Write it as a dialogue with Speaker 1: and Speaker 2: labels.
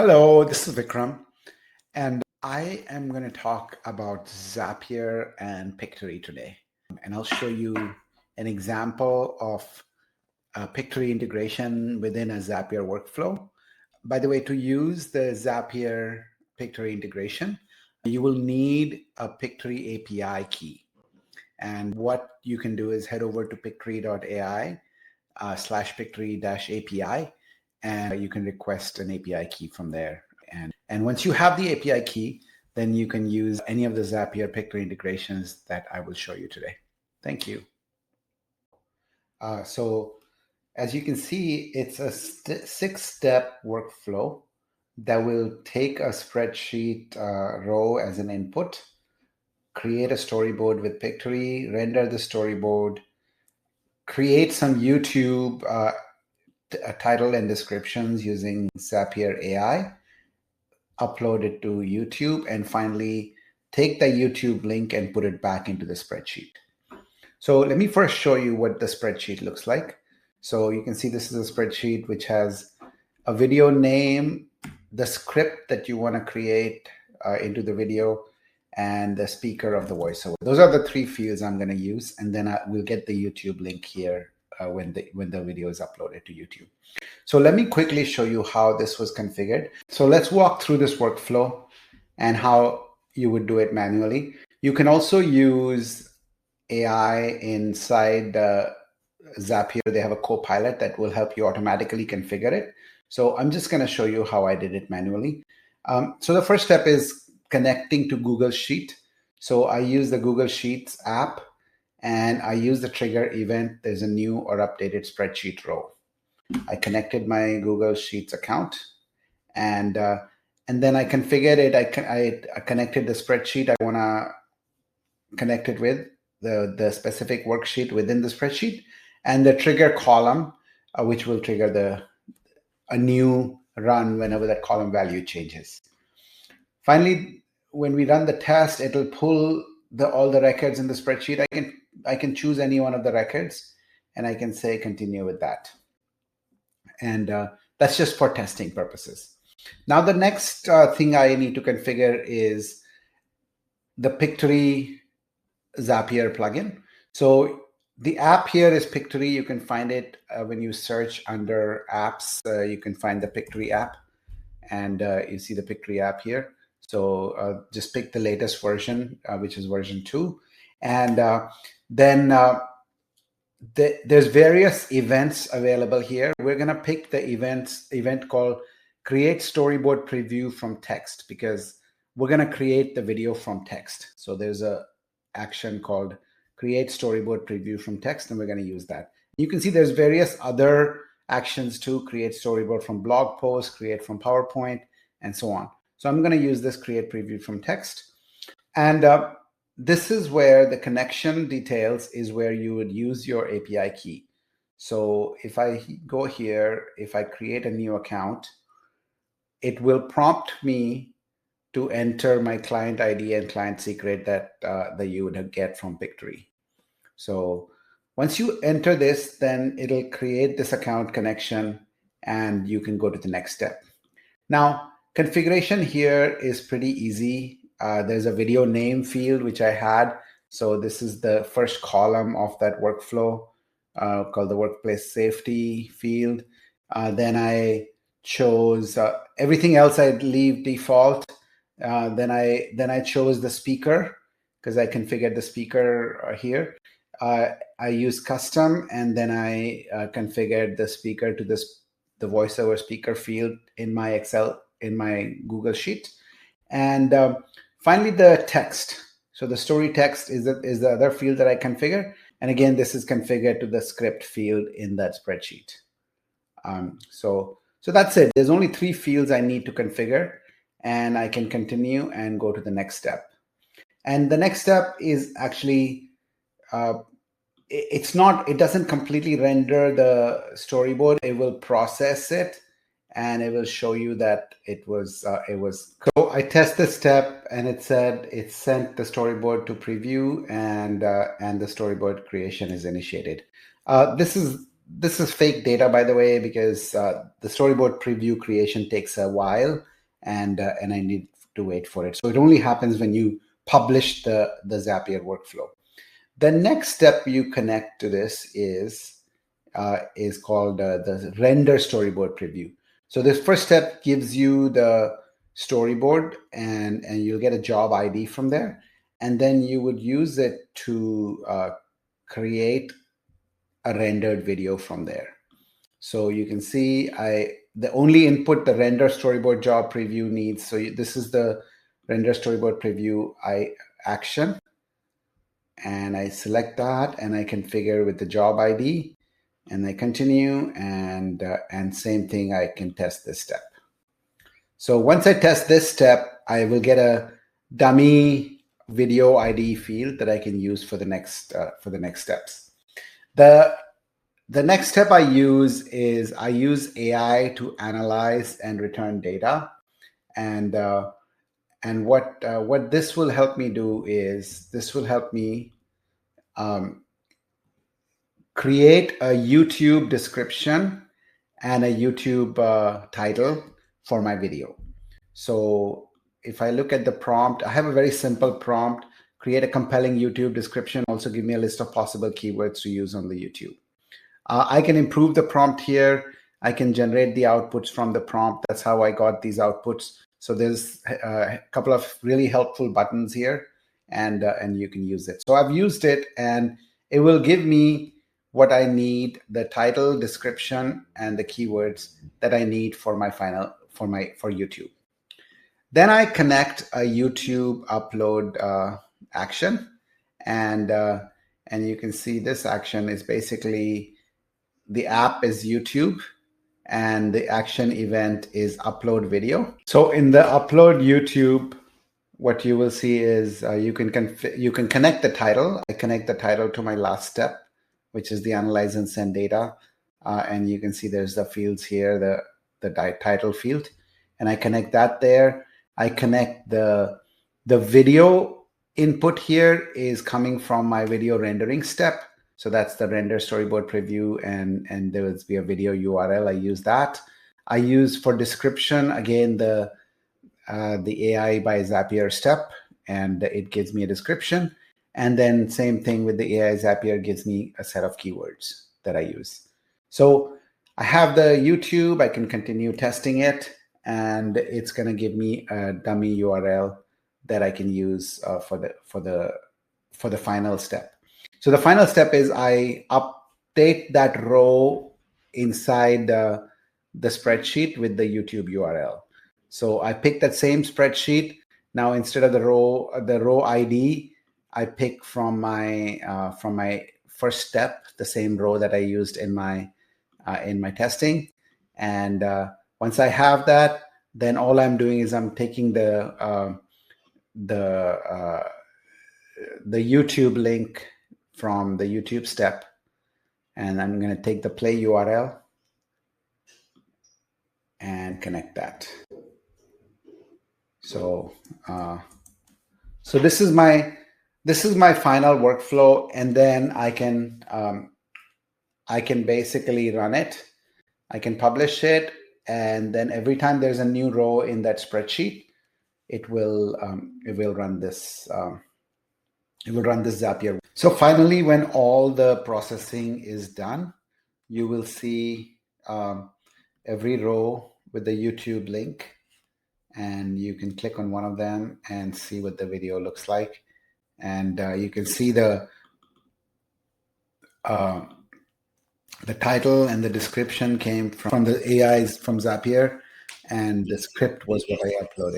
Speaker 1: Hello, this is Vikram, and I am going to talk about Zapier and Pictory today. And I'll show you an example of Pictory integration within a Zapier workflow. By the way, to use the Zapier Pictory integration, you will need a Pictory API key. And what you can do is head over to pictory.ai /pictory-API, and you can request an API key from there. And once you have the API key, then you can use any of the Zapier Pictory integrations that I will show you today. Thank you. So as you can see, it's a 6-step workflow that will take a spreadsheet row as an input, create a storyboard with Pictory, render the storyboard, create some YouTube title and descriptions using Zapier AI, upload it to YouTube, and finally take the YouTube link and put it back into the spreadsheet. So let me first show you what the spreadsheet looks like. So you can see this is a spreadsheet which has a video name, the script that you want to create into the video, and the speaker of the voiceover. Those are the 3 fields I'm going to use, and then we'll get the YouTube link here when the video is uploaded to YouTube. So let me quickly show you how this was configured. So let's walk through this workflow and how you would do it manually. You can also use AI inside Zapier. They have a co-pilot that will help you automatically configure it. So I'm just going to show you how I did it manually. So the first step is connecting to Google Sheet. So I use the Google Sheets app, and I use the trigger event. There's a new or updated spreadsheet row. I connected my Google Sheets account, and then I configured it. I connected the spreadsheet I want to connect it with, the specific worksheet within the spreadsheet, and the trigger column, which will trigger a new run whenever that column value changes. Finally, when we run the test, it'll pull all the records in the spreadsheet. I can choose any one of the records, and I can say continue with that. And that's just for testing purposes. Now, the next thing I need to configure is the Pictory Zapier plugin. So the app here is Pictory. You can find it when you search under apps. You can find the Pictory app, and you see the Pictory app here. So just pick the latest version, which is version 2. And then there's various events available here. We're going to pick the event called Create Storyboard Preview from Text, because we're going to create the video from text. So there's a action called Create Storyboard Preview from Text, and we're going to use that. You can see there's various other actions to create storyboard from blog post, create from PowerPoint, and so on. So I'm going to use this Create Preview from Text. And this is where the connection details is where you would use your API key. So if I go here, if I create a new account, it will prompt me to enter my client ID and client secret that you would get from Pictory. So once you enter this, then it'll create this account connection, and you can go to the next step. Now, configuration here is pretty easy. There's a video name field, which I had. So this is the first column of that workflow called the workplace safety field. Then I chose everything else I'd leave default. Then I chose the speaker because I configured the speaker here. I use custom, and then I configured the speaker to the voiceover speaker field in my Google Sheet. And finally, the text. So the story text is the other field that I configure. And again, this is configured to the script field in that spreadsheet. So that's it. There's only 3 fields I need to configure, and I can continue and go to the next step. And the next step is actually, it doesn't completely render the storyboard. It will process it, and it will show you that it was. So I test this step, and it said it sent the storyboard to preview, and the storyboard creation is initiated. This is this is fake data, by the way, because the storyboard preview creation takes a while, and I need to wait for it. So it only happens when you publish the Zapier workflow. The next step you connect to this is called the render storyboard preview. So this first step gives you the storyboard, and you'll get a job ID from there, and then you would use it to create a rendered video from there. So you can see the only input the render storyboard job preview needs. So this is the render storyboard preview action, and I select that, and I configure with the job ID, and I continue, and same thing, I can test this step. So once I test this step, I will get a dummy video ID field that I can use for the next steps. The next step I use is I use AI to analyze and return data, and what this will help me do is this will help me create a YouTube description and a YouTube title for my video. So if I look at the prompt, I have a very simple prompt: create a compelling YouTube description. Also give me a list of possible keywords to use on the YouTube. I can improve the prompt here. I can generate the outputs from the prompt. That's how I got these outputs. So there's a couple of really helpful buttons here, and you can use it. So I've used it, and it will give me what I need: the title, description, and the keywords that I need for YouTube. Then I connect a YouTube upload action, and you can see this action is basically, the app is YouTube, and the action event is upload video. So in the upload YouTube, what you will see is you can connect the title. I connect the title to my last step, which is the analyze and send data, and you can see there's the fields here, the title field, and I connect that there. I connect the video input here is coming from my video rendering step. So that's the render storyboard preview, and there will be a video URL. I use that. I use for description, again, the AI by Zapier step, and it gives me a description. And then same thing with the AI Zapier, gives me a set of keywords that I use. So I have the YouTube, I can continue testing it, and it's going to give me a dummy URL that I can use for the final step. So the final step is I update that row inside the spreadsheet with the YouTube URL. So I pick that same spreadsheet. Now instead of the row ID, I pick from my first step, the same row that I used in my testing. And once I have that, then all I'm doing is I'm taking the YouTube link from the YouTube step, and I'm going to take the play URL and connect that. So this is my final workflow, and then I can basically run it. I can publish it, and then every time there's a new row in that spreadsheet, it will run this. It will run this Zapier. So finally, when all the processing is done, you will see every row with the YouTube link, and you can click on one of them and see what the video looks like. And you can see the title and the description came from the AIs from Zapier, and the script was what I uploaded.